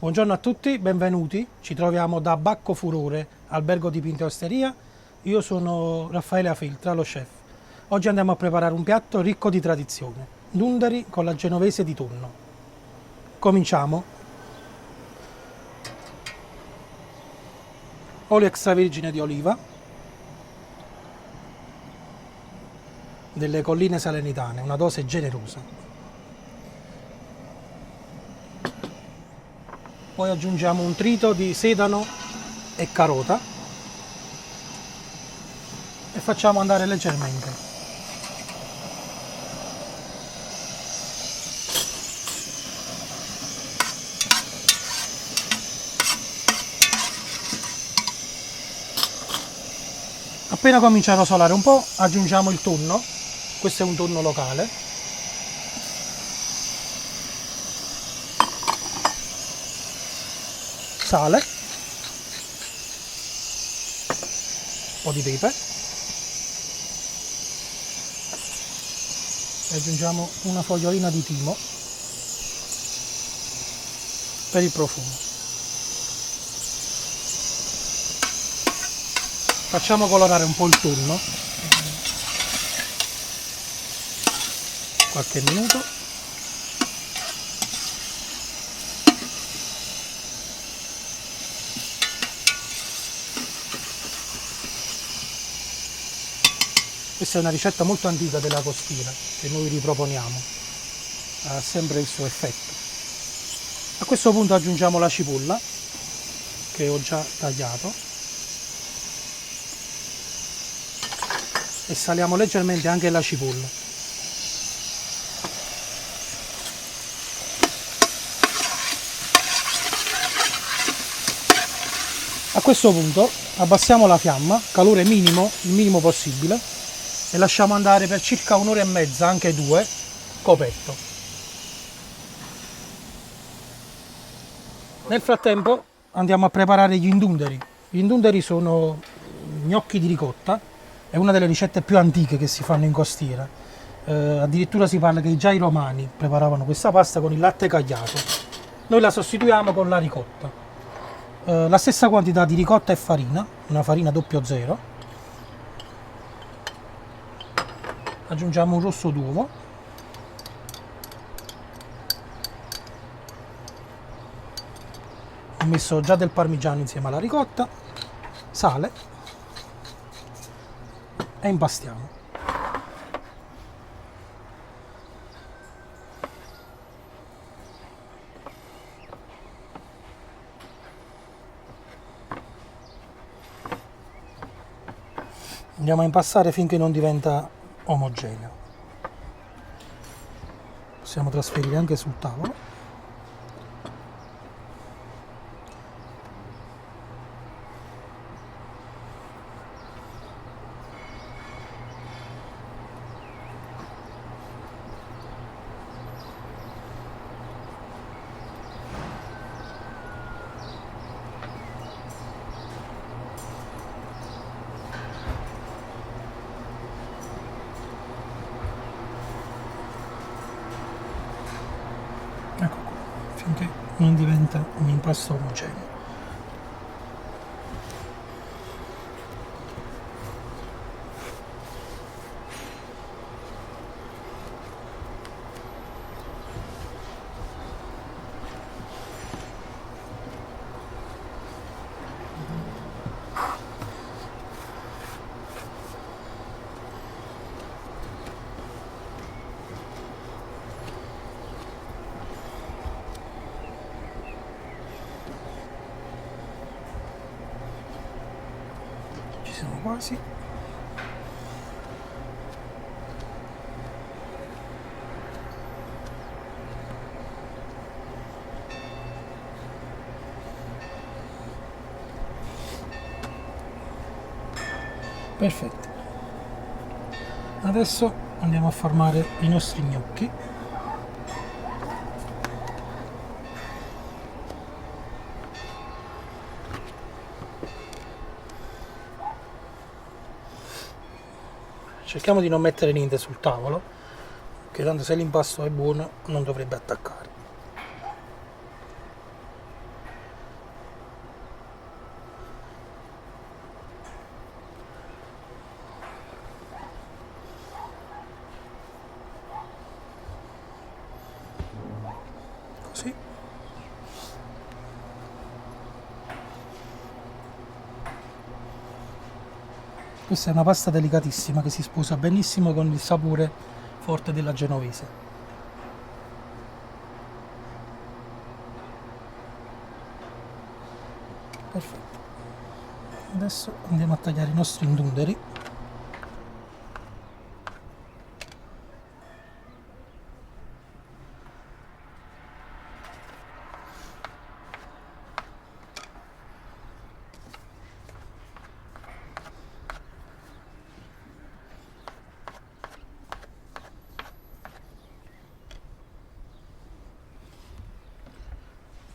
Buongiorno a tutti, benvenuti. Ci troviamo da Bacco Furore, albergo di Pinto e Osteria. Io sono Raffaele Afiltra, lo chef. Oggi andiamo a preparare un piatto ricco di tradizione, Dunderi con la genovese di tonno. Cominciamo. Olio extravergine di oliva, delle colline salernitane, una dose generosa. Poi aggiungiamo un trito di sedano e carota e facciamo andare leggermente. Appena comincia a rosolare un po', aggiungiamo il tonno. Questo è un tonno locale. Sale, un po' di pepe e aggiungiamo una fogliolina di timo per il profumo. Facciamo colorare un po' il tonno, qualche minuto. Questa è una ricetta molto antica della costiera che noi riproponiamo, ha sempre il suo effetto. A questo punto aggiungiamo la cipolla che ho già tagliato e saliamo leggermente anche la cipolla. A questo punto abbassiamo la fiamma, calore minimo, il minimo possibile, e lasciamo andare per circa un'ora e mezza, anche due, coperto. Nel frattempo andiamo a preparare gli indunderi. Gli indunderi sono gnocchi di ricotta, è una delle ricette più antiche che si fanno in costiera. Addirittura si parla che già i romani preparavano questa pasta con il latte cagliato. Noi la sostituiamo con la ricotta. La stessa quantità di ricotta e farina, una farina 00. Aggiungiamo un rosso d'uovo, ho messo già del parmigiano insieme alla ricotta, sale e impastiamo. Andiamo a impastare finché non diventa omogeneo. Possiamo trasferire anche sul tavolo. Ecco qua, finché non diventa un impasto omogeneo. Ci siamo quasi. Perfetto. Adesso andiamo a formare i nostri gnocchi. Cerchiamo di non mettere niente sul tavolo, che tanto se l'impasto è buono non dovrebbe attaccare. Questa è una pasta delicatissima che si sposa benissimo con il sapore forte della genovese. Perfetto. Adesso andiamo a tagliare i nostri indunderi.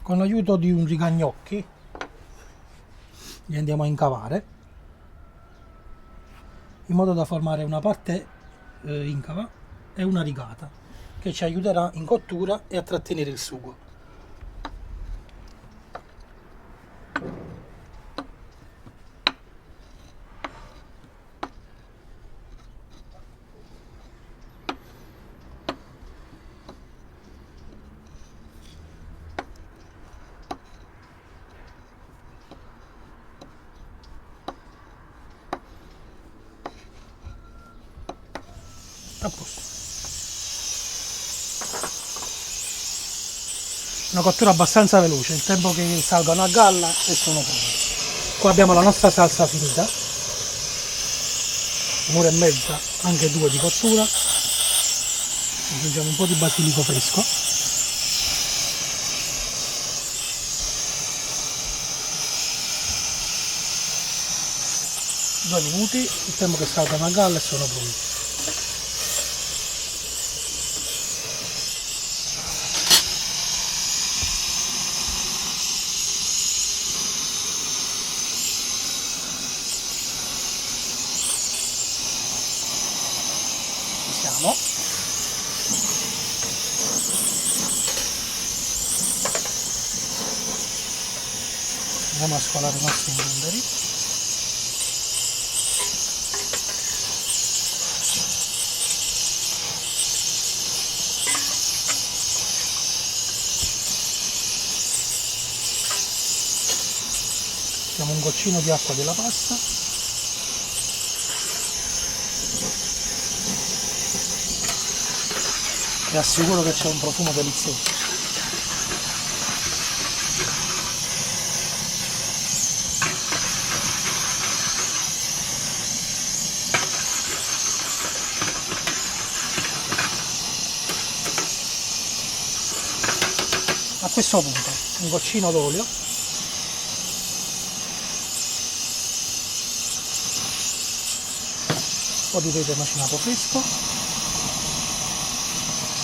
Con l'aiuto di un rigagnocchi li andiamo a incavare in modo da formare una parte incava e una rigata che ci aiuterà in cottura e a trattenere il sugo. A posto. Una cottura abbastanza veloce, il tempo che salgano a galla e sono pronti. Qua abbiamo la nostra salsa finita, un'ora e mezza, anche 2 di cottura. Aggiungiamo un po' di basilico fresco. Due minuti, il tempo che salgano a galla e sono pronti. Siamo. Andiamo a scolare i nostri indunderi. Mettiamo un goccino di acqua della pasta. Vi assicuro che c'è un profumo delizioso. A questo punto un goccino d'olio, un po' di pepe macinato fresco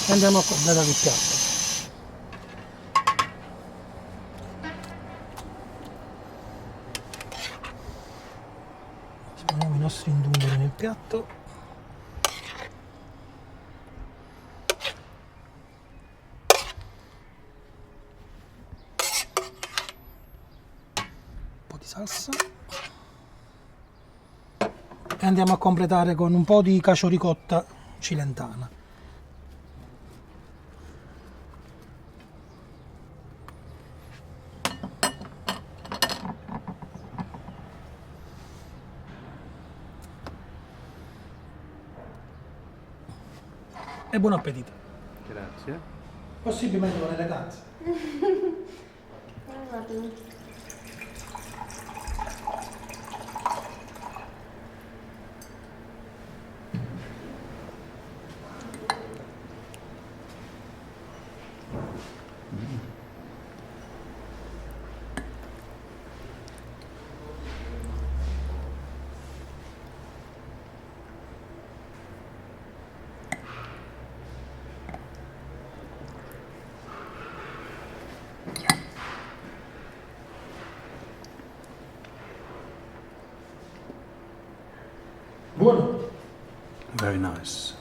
e andiamo a completare il piatto. Sponiamo i nostri indungeri nel piatto. Un po' di salsa. E andiamo a completare con un po' di cacio ricotta cilentana. E buon appetito. Grazie. Possibilmente con eleganza. Buono. Very nice.